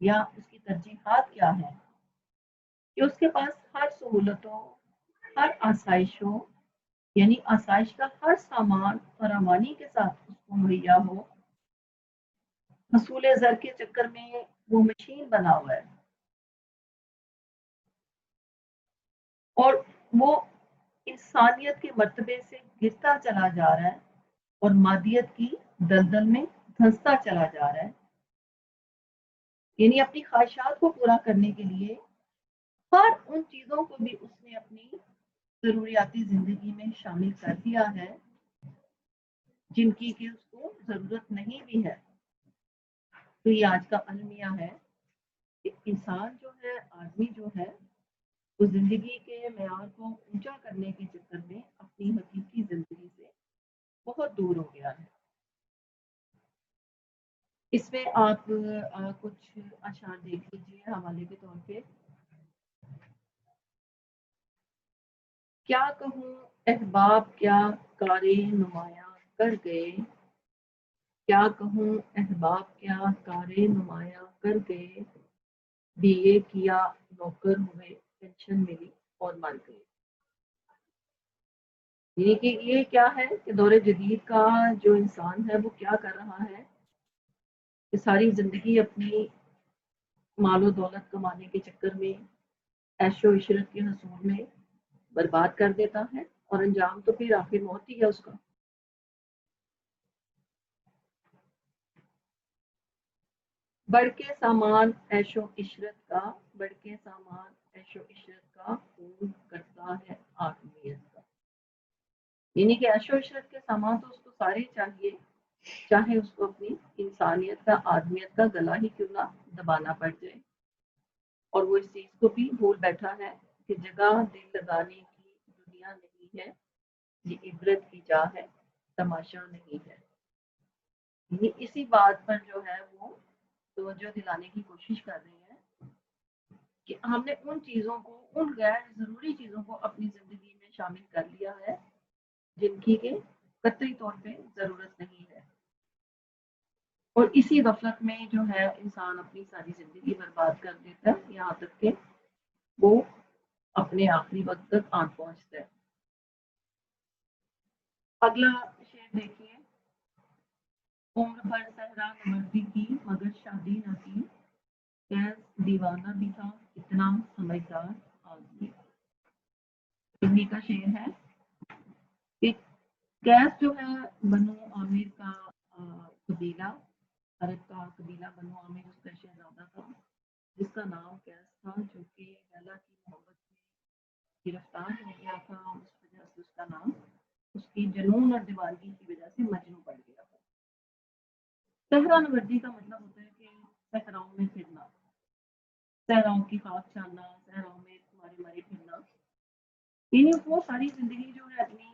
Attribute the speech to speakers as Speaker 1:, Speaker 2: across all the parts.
Speaker 1: یا اس کی ترجیحات کیا ہے کہ اس کے پاس ہر سہولتوں، ہر آسائشوں، یعنی آسائش کا ہر سامان فراوانی کے ساتھ اس کو مہیا ہو. حصول زر کے چکر میں وہ مشین بنا ہوا ہے اور وہ انسانیت کے مرتبے سے گرتا چلا جا رہا ہے اور مادیت کی دلدل میں دھنستا چلا جا رہا ہے. یعنی اپنی خواہشات کو پورا کرنے کے لیے ہر ان چیزوں کو بھی اس نے اپنی ضروریاتی زندگی میں شامل کر دیا ہے جن کی کہ اس کو ضرورت نہیں بھی ہے. تو یہ آج کا المیہ ہے کہ انسان جو ہے، آدمی جو ہے، وہ زندگی کے معیار کو اونچا کرنے کے چکر میں اپنی حقیقی زندگی سے بہت دور ہو گیا ہے. اس میں آپ کچھ اشعار دیکھ لیجیے حوالے کے طور پہ. کیا کہوں احباب کیا کارے نمایاں کر گئے، کیا کہوں احباب کیا کارے نمایاں کر گئے، بی اے کیا نوکر ہوئے پینشن ملی اور مر گئے. یہ کہ یہ کیا ہے کہ دور جدید کا جو انسان ہے وہ کیا کر رہا ہے کہ ساری زندگی اپنی مال و دولت کمانے کے چکر میں، عیش و عشرت کے حصول میں برباد کر دیتا ہے اور انجام تو پھر آخر موت ہی ہے اس کا. بڑھ کے سامان عیش و عشرت کا، بڑھ کے سامان عیش و عشرت کا خون کرتا ہے آدمیت کا. یعنی کہ عیش و عشرت کے سامان تو اس کو سارے چاہیے، چاہے اس کو اپنی انسانیت کا، آدمیت کا گلا ہی کیوں نہ دبانا پڑ جائے. اور وہ اس چیز کو بھی بھول بیٹھا ہے کہ جگہ دل لگانے کی دنیا نہیں ہے، یہ عبرت کی جا ہے، تماشا نہیں ہے. یعنی اسی بات پر جو ہے وہ توجہ دلانے کی کوشش کر رہے ہیں کہ ہم نے ان چیزوں کو، ان غیر ضروری چیزوں کو اپنی زندگی میں شامل کر لیا ہے جن کی کہ قطعی طور پہ ضرورت نہیں ہے. اور اسی غفلت میں جو ہے انسان اپنی ساری زندگی برباد کر دیتا ہے یہاں تک کہ وہ اپنے آخری وقت تک آن پہنچتا ہے. اگلا شعر دیکھیے. عمر بھر صحرا نوردی کی مگر شادی نہ کی، کیس دیوانہ بھی تھا اتنا سمجھدار آدمی. انہی کا شعر ہے کہ کیس جو ہے بنو عامر کا قبیلہ، عرب کا قبیلہ بنو عامر اس کا شہزادہ تھا جس کا نام کیس تھا، جو کہ لیلا کی محبت میں گرفتار ہو گیا تھا. اس وجہ سے اس کا نام اس کی جنون اور دیوانگی کی وجہ سے مجنوں پڑ گیا تھا. صحرا نوردی کا مطلب ہوتا ہے کہ صحراؤں میں پھرنا، صحراؤں کی خاک چھاننا، صحراؤں میں مارے مارے پھرنا. یعنی وہ ساری زندگی جو ہے اپنی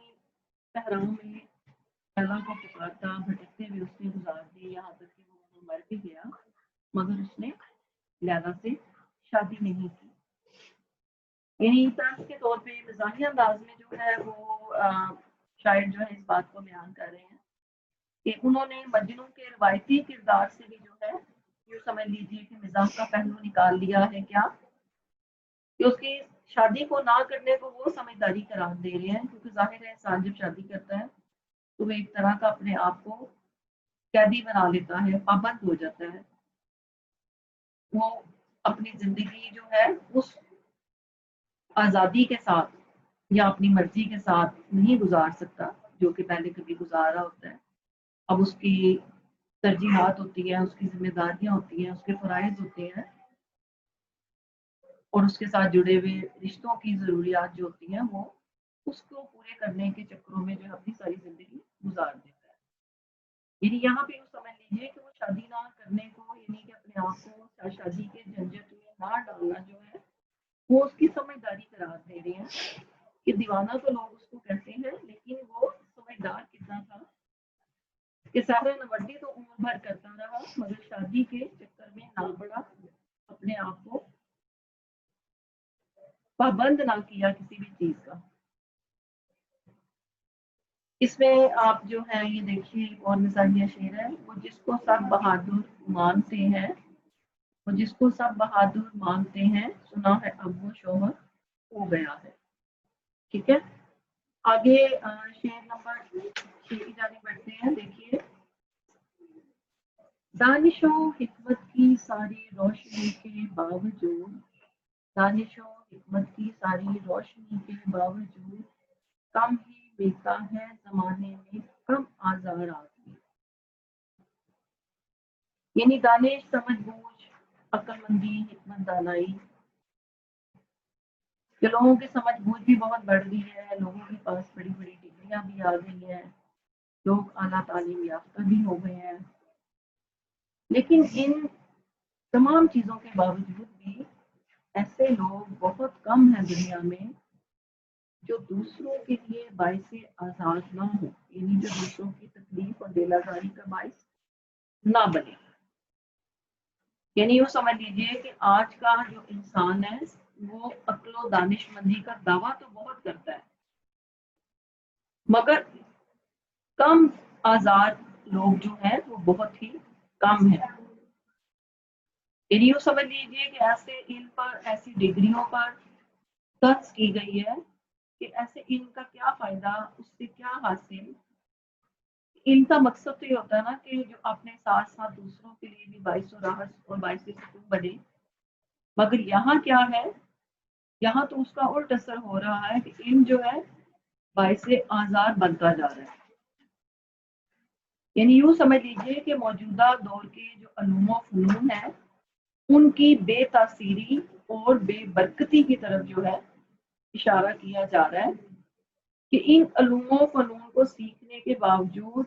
Speaker 1: صحراؤں میں اللہ کو پکارتا بھٹکتے ہوئے اس نے گزار دی، یہاں تک کہ وہ مر بھی گیا مگر اس نے لیلا سے شادی نہیں کی. یعنی طرز کے طور پہ مزاحیہ انداز میں جو ہے وہ شاعر جو ہے اس بات کو بیان کر رہے ہیں کہ انہوں نے مجنوں کے روایتی کردار سے بھی جو ہے یوں سمجھ لیجیے کہ مزاح کا پہلو نکال لیا ہے. کیا کہ اس کی شادی کو نہ کرنے کو وہ سمجھداری قرار دے رہے ہیں، کیونکہ ظاہر ہے انسان جب شادی کرتا ہے تو وہ ایک طرح کا اپنے آپ کو قیدی بنا لیتا ہے، پابند ہو جاتا ہے. وہ اپنی زندگی جو ہے اس آزادی کے ساتھ یا اپنی مرضی کے ساتھ نہیں گزار سکتا جو کہ پہلے کبھی گزارا ہوتا ہے. اب اس کی ترجیحات ہوتی ہیں، اس کی ذمہ داریاں ہوتی ہیں، اس کے فرائض ہوتے ہیں اور اس کے ساتھ جڑے ہوئے رشتوں کی ضروریات جو ہوتی ہیں وہ اس کو پورے کرنے کے چکروں میں جو اپنی ساری زندگی گزار دیتا ہے. یعنی یہاں پہ یوں سمجھ لیجیے کہ وہ شادی نہ کرنے کو، یعنی کہ اپنے آپ کو شادی کے جھنجٹ میں نہ ڈالنا جو ہے وہ اس کی سمجھداری قرار دے رہے ہیں کہ دیوانہ تو لوگ اس کو کہتے ہیں لیکن وہ سمجھدار کتنا تھا کہ صحرا نوردی تو عمر بھر کرتا رہا مگر شادی کے چکر میں نہ پڑا، اپنے آپ کو پابند نہ کیا کسی بھی چیز کا. اس میں آپ جو ہے یہ دیکھیے ایک اور مزاحیہ شعر ہے. وہ جس کو سب بہادر مانتے ہیں اور جس کو سب بہادر مانتے ہیں، سنا ہے اب وہ شوہر ہو گیا ہے. ٹھیک ہے، آگے شعر نمبر 6 کی جانب بڑھتے ہیں. دیکھیے، دانش و حکمت کی ساری روشنی کے باوجود، دانش و حکمت کی ساری روشنی کے باوجود کم ہی ملتا ہے زمانے میں کم آزار آدمی. یعنی دانش، سمجھ بوجھ، عقل مندی، حکمت دانائی، کہ لوگوں کی سمجھ بوجھ بھی بہت بڑھ گئی ہے، لوگوں کے پاس بڑی بڑی ڈگریاں بھی آ گئی ہیں، لوگ اعلیٰ تعلیم یافتہ بھی ہو گئے ہیں، لیکن ان تمام چیزوں کے باوجود بھی ایسے لوگ بہت کم ہیں دنیا میں جو دوسروں کے لیے باعث آزاد نہ ہو، یعنی جو دوسروں کی تکلیف اور دل آزاری کا باعث نہ بنے. یعنی یوں سمجھ لیجیے کہ آج کا جو انسان ہے وہ عقل و دانش مندی کا دعویٰ تو بہت کرتا ہے، مگر کم آزاد لوگ جو ہیں وہ بہت ہی کم ہیں. یعنی یوں سمجھ لیجیے کہ ایسے علم پر، ایسی ڈگریوں پر ترس کی گئی ہے کہ ایسے علم کا کیا فائدہ، اس سے کیا حاصل. علم کا مقصد تو یہ ہوتا ہے نا کہ جو اپنے ساتھ ساتھ دوسروں کے لیے بھی باعث و راحت اور باعث سکون بنے، مگر یہاں کیا ہے، یہاں تو اس کا الٹ اثر ہو رہا ہے کہ علم جو ہے باعث آزار بنتا جا رہا ہے. یعنی یوں سمجھ لیجیے کہ موجودہ دور کے جو علوم و فنون ہیں ان کی بے تاثیری اور بے برکتی کی طرف جو ہے اشارہ کیا جا رہا ہے کہ ان علوم و فنون کو سیکھنے کے باوجود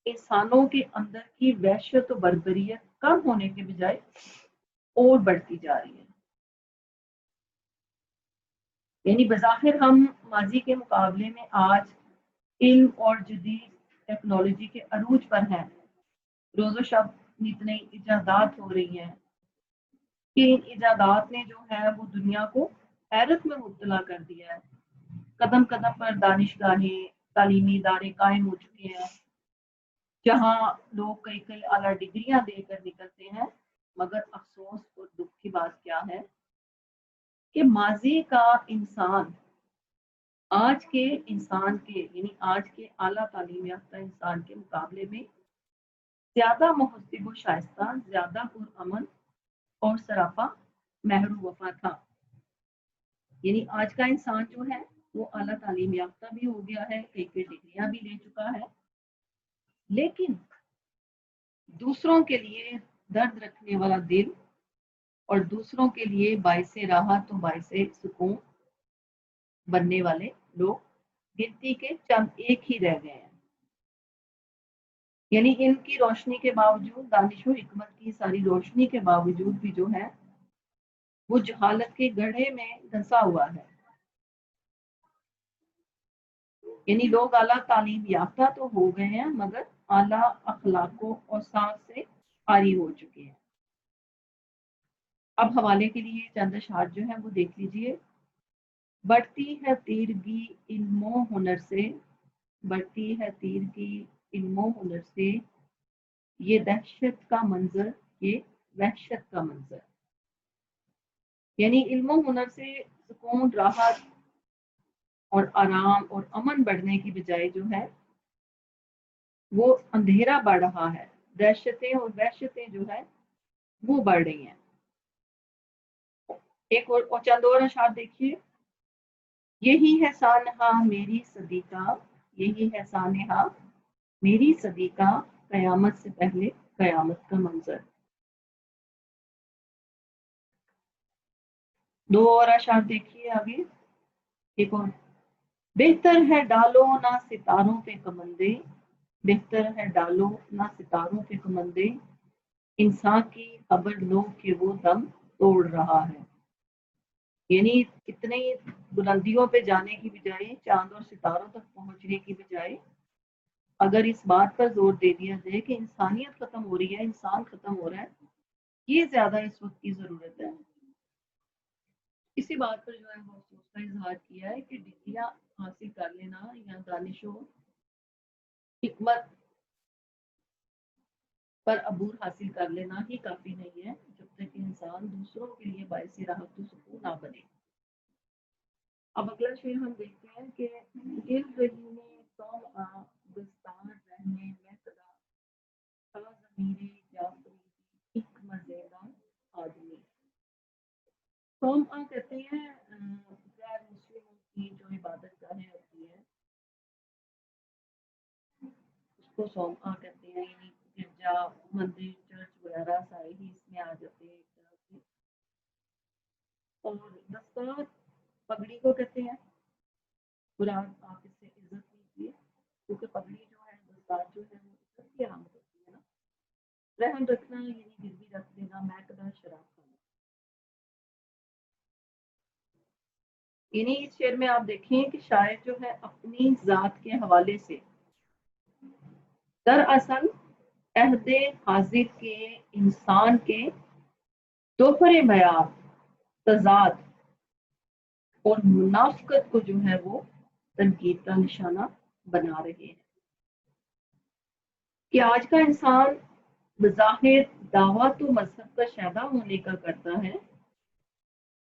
Speaker 1: انسانوں کے اندر کی وحشت و بربریت کم ہونے کے بجائے اور بڑھتی جا رہی ہے. یعنی بظاہر ہم ماضی کے مقابلے میں آج علم اور جدید ٹیکنالوجی کے عروج پر ہیں، روز و شب نئی نئی ایجادات ہو رہی ہیں کہ ان ایجادات نے جو ہے وہ دنیا کو حیرت میں مبتلا کر دیا ہے. قدم قدم پر دانشگاہیں، تعلیمی ادارے قائم ہو چکے ہیں جہاں لوگ کئی کئی اعلیٰ ڈگریاں دے کر نکلتے ہیں، مگر افسوس اور دکھ کی بات کیا ہے کہ ماضی کا انسان آج کے انسان کے، یعنی آج کے اعلیٰ تعلیم یافتہ انسان کے مقابلے میں زیادہ محتسب و شائستہ، زیادہ پرامن اور سراپا مہر و وفا تھا. یعنی آج کا انسان جو ہے وہ اعلیٰ تعلیم یافتہ بھی ہو گیا ہے، کئی کئی ڈگریاں بھی لے چکا ہے، لیکن دوسروں کے لیے درد رکھنے والا دل اور دوسروں کے لیے باعث راحت و باعث سکون بننے والے لوگ گنتی کے چند ایک ہی رہ گئے ہیں. یعنی علم کی روشنی کے باوجود، دانش و حکمت کی ساری روشنی کے باوجود بھی جو ہے وہ جہالت کے گڑھے میں دھنسا ہوا ہے. یعنی لوگ اعلیٰ تعلیم یافتہ تو ہو گئے ہیں مگر اعلیٰ اخلاق و اوصاف سے عاری ہو چکے ہیں. اب حوالے کے لیے چند اشعار جو ہیں وہ دیکھ لیجئے. بڑھتی ہے تیرگی علم و ہنر سے، بڑھتی ہے تیرگی علم و ہنر سے، یہ دہشت کا منظر، یہ وحشت کا منظر. یعنی علم و ہنر سے سکون، راحت اور آرام اور امن بڑھنے کی بجائے جو ہے وہ اندھیرا بڑھ رہا ہے، دہشتیں اور وحشتیں جو ہے وہ بڑھ رہی ہیں. ایک اور چند اور اشعار دیکھیے. یہی ہے سانحہ میری صدی کا، یہی ہے سانحہ میری صدی کا، قیامت سے پہلے قیامت کا منظر. دو اور اشعار دیکھیے آگے. ایک اور. بہتر ہے ڈالو نہ ستاروں پہ کمندے، بہتر ہے ڈالو نہ ستاروں پہ کمندے، انسان کی خبر لو کہ وہ دم توڑ رہا ہے. یعنی اتنی بلندیوں پہ جانے کی بجائے، چاند اور ستاروں تک پہنچنے کی بجائے اگر اس بات پر زور دے دیا جائے کہ انسانیت ختم ہو رہی ہے، انسان ختم ہو رہا ہے، یہ زیادہ اس وقت کی ضرورت ہے. اسی بات پر جو ہے وہ افسوس کا اظہار کیا ہے کہ ڈگریاں حاصل کر لینا یا دانش و حکمت پر عبور حاصل کر لینا ہی کافی نہیں ہے جب تک کہ انسان دوسروں کے لیے باعث راحت و سکون نہ بنے۔ اب اگلا شعر ہم دیکھتے ہیں کہ گر رہی نے سوم گستار رہنے میں صدا تھا ضمیر جعفری ایک مزیدار آدمی۔ سوم کہتے ہیں غیر مسلموں کی جو عبادت گاہیں ہوتی ہیں اس کو سوم کہتے ہیں، یعنی گرجا مندر چرچ وغیرہ سارے ہی اس میں آ جاتے ہیں ایک طرح سے۔ اور دستار پگڑی کو کہتے ہیں، قرآن آپ اس سے عزت لیجیے کیونکہ پگڑی جو ہے دستار جو ہے وہ عزت کی علامت ہوتی ہے نا۔ رحم رکھنا یعنی گروی رکھ دینا، محکدہ شراب کھانا۔ یعنی اس شعر میں آپ دیکھیں کہ شاعر جو ہے اپنی ذات کے حوالے سے دراصل عہد حاضر کے انسان کے دوپہر معیار تضاد اور منافقت کو جو ہے وہ تنقید کا نشانہ بنا رہے ہیں کہ آج کا انسان بظاہر دعویٰ تو مذہب کا شائبہ ہونے کا کرتا ہے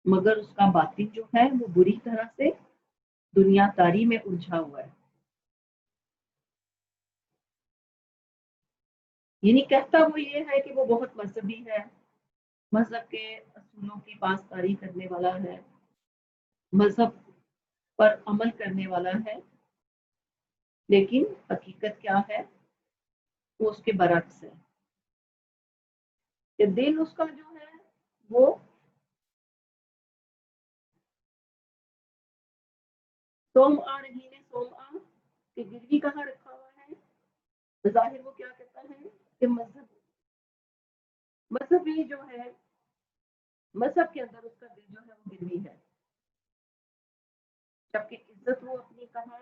Speaker 1: مگر اس کا باطن جو ہے وہ بری طرح سے دنیا داری میں الجھا ہوا ہے۔ یعنی کہتا وہ یہ ہے کہ وہ بہت مذہبی ہے، مذہب کے اصولوں کی پاسداری کرنے والا ہے، مذہب پر عمل کرنے والا ہے، لیکن حقیقت کیا ہے وہ اس کے برعکس ہے کہ دل اس کا جو ہے وہ سوم آ رہی ہے، سوم آ کہ گروی کہاں رکھا ہوا ہے، بظاہر وہ کیا کہتا ہے کہ مذہبی جو ہے مذہب کے اندر اس کا دل جو ہے وہ گروی ہے، جبکہ عزت وہ اپنی کہاں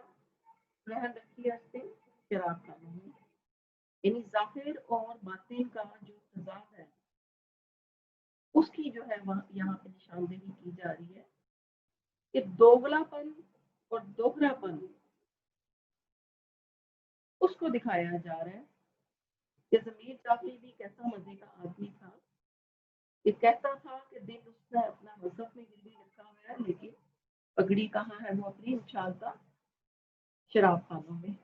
Speaker 1: رہن رکھی ہے، اس سے شراب خانوں میں۔ یعنی ظاہر اور باطن کا جو تضاد ہے اس کی جو ہے یہاں پہ نشاندہی کی جا رہی ہے کہ دوگلا پن اور دوہرا پن اس کو دکھایا جا رہا ہے کہ ضمیر جعفری بھی کیسا مزے کا آدمی تھا، یہ کہتا تھا کہ دل اس نے اپنا مذہب میں گروی رکھا ہوا ہے لیکن پگڑی کہاں ہے وہ اپنی اچھالتا شراب خانوں میں۔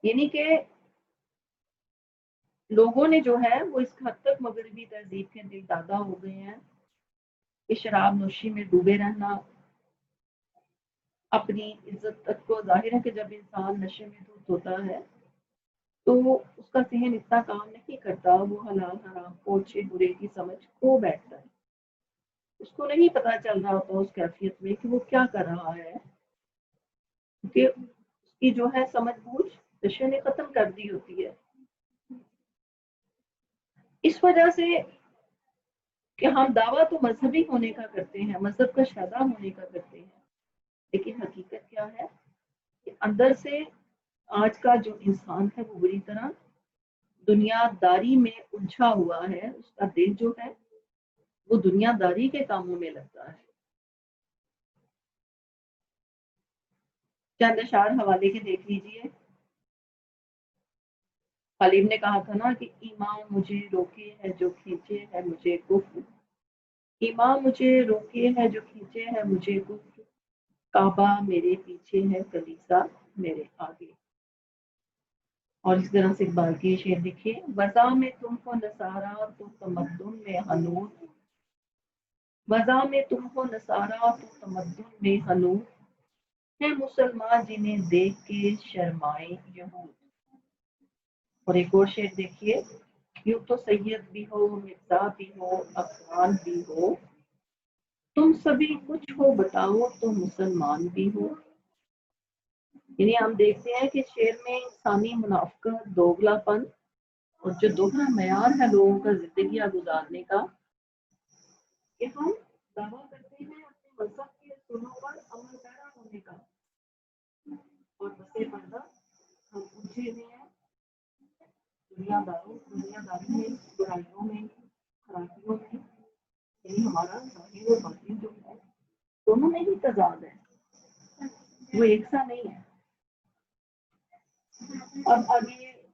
Speaker 1: یعنی کہ لوگوں نے جو ہے وہ اس حد تک مغربی تہذیب کے دل دادا ہو گئے ہیں کہ شراب نوشی میں ڈوبے رہنا اپنی عزت تک کو ظاہر ہے کہ جب انسان نشے میں دھت ہوتا ہے تو اس کا ذہن اتنا کام نہیں کرتا، وہ حلال حرام کو اچھے برے کی سمجھ کھو بیٹھتا ہے، اس کو نہیں پتا چل رہا ہوتا اس کیفیت میں کہ وہ کیا کر رہا ہے کیونکہ اس کی جو ہے سمجھ بوجھ نشے نے ختم کر دی ہوتی ہے۔ اس وجہ سے کہ ہم دعویٰ تو مذہبی ہونے کا کرتے ہیں، مذہب کا شائبہ ہونے کا کرتے ہیں، لیکن حقیقت کیا ہے کہ اندر سے آج کا جو انسان ہے وہ بری طرح دنیا داری میں الجھا ہوا ہے، اس کا دل جو ہے وہ دنیا داری کے کاموں میں لگتا ہے۔ چند اشعار حوالے کے دیکھ لیجئے۔ خلیل نے کہا تھا نا کہ ایمان مجھے روکے ہے جو کھینچے ہے مجھے کفر، ایمان مجھے روکے ہے جو کھینچے ہے مجھے کفر، کعبہ میرے پیچھے ہے کلیسا میرے آگے۔ اور اس طرح سے اقبال کی شعر دیکھیے، وضع میں تم کو نصارہ تو تمدن میں ہنوز، وضع میں تم کو نصارہ تو تمدن میں ہنوز، ہے مسلمان جنہیں دیکھ کے شرمائے یہود۔ اور ایک اور شعر دیکھیے، یوں تو سید بھی ہو مرزا بھی ہو افغان بھی ہو، تم سبھی کچھ ہو بتاؤ تو مسلمان بھی ہو۔ یعنی ہم دیکھتے ہیں کہ شعر میں انسانی منافقت، دوگلا پن اور جو دوہرا معیار ہے لوگوں کا زندگیاں گزارنے کا کہ ہم دعویٰ کرتے ہیں اپنے مذہب کے اصولوں پر عمل پیرا ہونے کا اور بسے پردہ ہم الجھے ہوئے ہیں دنیا داری میں، برائیوں میں، خرابیوں میں۔ یعنی ہمارا ظاہر اور باطن جو ہے دونوں میں ہی تضاد ہے، وہ ایک سا نہیں ہے۔ اب آگے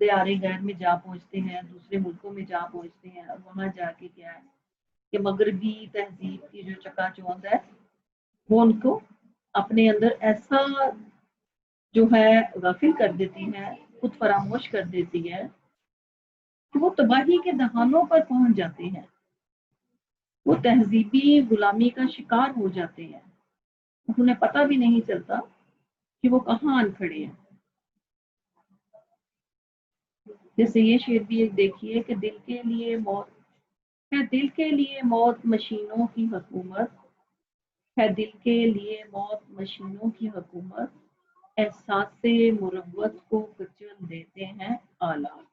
Speaker 1: دیار غیر میں جا پہنچتے ہیں، دوسرے ملکوں میں جا پہنچتے ہیں، اور وہاں جا کے کیا ہے کہ مغربی تہذیب کی جو چکا چوند ہے وہ ان کو اپنے اندر ایسا جو ہے غافل کر دیتی ہے، خود فراموش کر دیتی ہے کہ وہ تباہی کے دہانوں پر پہنچ جاتے ہیں، وہ تہذیبی غلامی کا شکار ہو جاتے ہیں، انہیں پتہ بھی نہیں چلتا کہ وہ کہاں آن کھڑے ہیں۔ جیسے یہ شعر بھی ایک دیکھیے کہ دل کے لیے موت ہے، دل کے لیے موت مشینوں کی حکومت ہے، دل کے لیے موت مشینوں کی حکومت، احساس مروت کو کچل دیتے ہیں آلات۔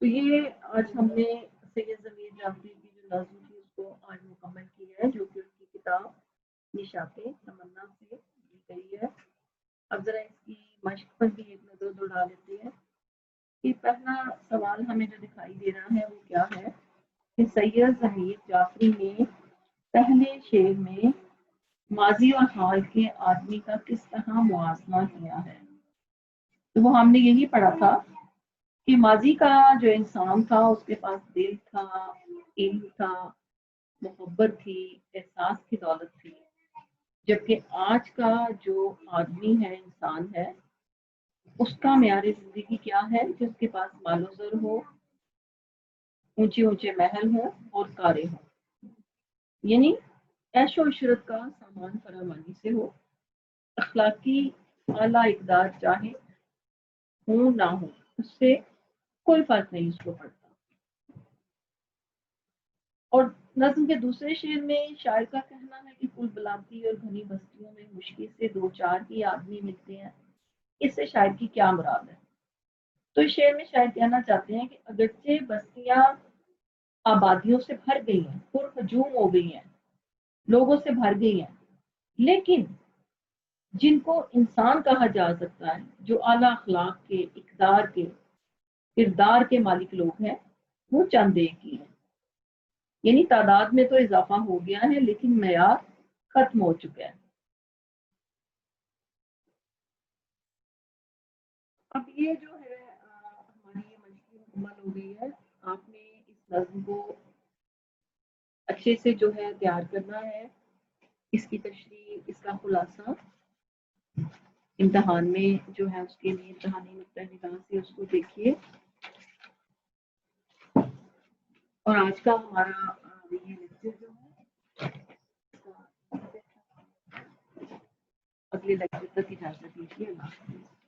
Speaker 1: تو یہ آج ہم نے سید ضمیر جعفری کی جو نظم تھی اس کو آج مکمل کی ہے، جو کہ ان کی کتاب نشاط تمنا سے دی گئی ہے۔ اب ذرا اس کی مشق پر بھی ایک نظر دوڑا لیتے ہیں کہ پہلا سوال ہمیں جو دکھائی دے رہا ہے وہ کیا ہے کہ سید ضمیر جعفری نے پہلے شعر میں ماضی اور حال کے آدمی کا کس طرح موازنہ کیا ہے۔ تو وہ ہم نے یہی پڑھا تھا کہ ماضی کا جو انسان تھا اس کے پاس دل تھا، علم تھا، محبت تھی، احساس کی دولت تھی، جبکہ آج کا جو آدمی ہے، انسان ہے، اس کا معیار زندگی کیا ہے کہ اس کے پاس مال و زر ہو، اونچے اونچے محل ہوں اور کاریں ہوں، یعنی عیش و عشرت کا سامان فراوانی سے ہو، اخلاقی اعلیٰ اقدار چاہے ہوں نہ ہوں اس سے کوئی فرق نہیں اس کو پڑتا۔ اور نظم کے دوسرے شعر میں شاعر کا کہنا ہے کہ کل بلادی اور گھنی بستیوں میں مشکل سے دو چار ہی آدمی ملتے ہیں، اس سے شاعر کی کیا مراد ہے؟ تو اس شعر میں شاعر کہنا چاہتے ہیں کہ اگرچہ بستیاں آبادیوں سے بھر گئی ہیں، پر ہجوم ہو گئی ہیں، لوگوں سے بھر گئی ہیں، لیکن جن کو انسان کہا جا سکتا ہے، جو اعلیٰ اخلاق کے، اقدار کے، کردار کے مالک لوگ ہیں، وہ چند ایک ہی ہیں۔ یعنی تعداد میں تو اضافہ ہو گیا ہے لیکن معیار ختم ہو چکا ہے۔ اب یہ جو ہے ہماری یہ مشق مکمل ہو گئی ہے، آپ نے اس نظم کو اچھے سے جو ہے تیار کرنا ہے، اس کی تشریح، اس کا خلاصہ امتحان میں جو ہے اس کے لیے امتحانی نقطہ نگاہ سے اس کو دیکھیے۔ اور آج کا ہمارا یہ لیکچر جو ہے اگلے لیکچر تک اجازت دیجیے۔ اللہ حافظ۔